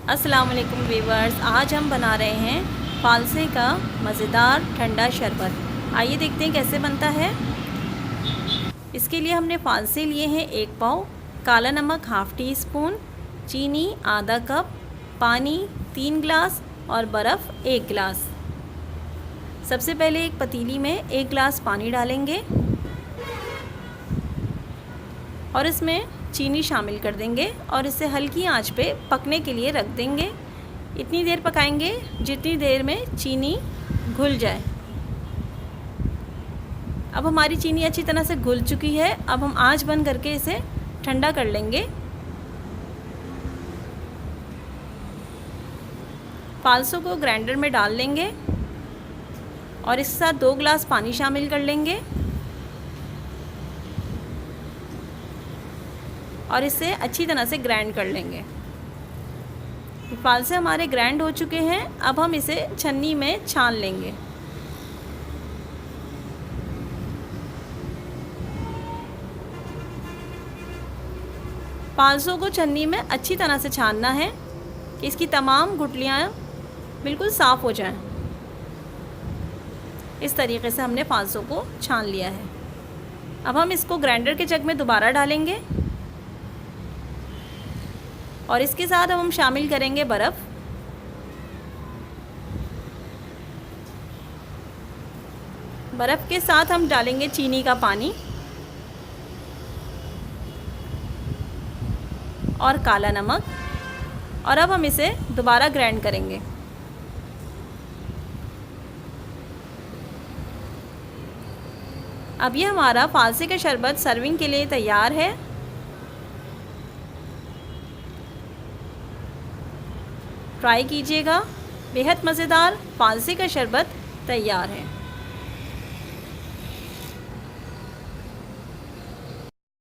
अस्सलाम वालेकुम व्यूअर्स, आज हम बना रहे हैं फालसे का मज़ेदार ठंडा शरबत। आइए देखते हैं कैसे बनता है। इसके लिए हमने फालसे लिए हैं 1 पाव, काला नमक हाफ़ टी स्पून, चीनी आधा कप, पानी 3 गिलास और बर्फ़ 1 गिलास। सबसे पहले एक पतीली में 1 गिलास पानी डालेंगे और इसमें चीनी शामिल कर देंगे और इसे हल्की आंच पे पकने के लिए रख देंगे। इतनी देर पकाएंगे जितनी देर में चीनी घुल जाए। अब हमारी चीनी अच्छी तरह से घुल चुकी है। अब हम आंच बंद करके इसे ठंडा कर लेंगे। फालसों को ग्राइंडर में डाल लेंगे और इसके साथ 2 गिलास पानी शामिल कर लेंगे और इसे अच्छी तरह से ग्राइंड कर लेंगे। फालसे हमारे ग्राइंड हो चुके हैं। अब हम इसे छन्नी में छान लेंगे। फालसों को छन्नी में अच्छी तरह से छानना है कि इसकी तमाम गुठलियाँ बिल्कुल साफ़ हो जाएं। इस तरीके से हमने फालसों को छान लिया है। अब हम इसको ग्राइंडर के जग में दोबारा डालेंगे और इसके साथ अब हम शामिल करेंगे बर्फ़। बर्फ़ के साथ हम डालेंगे चीनी का पानी और काला नमक और अब हम इसे दोबारा ग्राइंड करेंगे। अब ये हमारा फालसे का शरबत सर्विंग के लिए तैयार है। ट्राई कीजिएगा, बेहद मज़ेदार फालसे का शरबत तैयार है।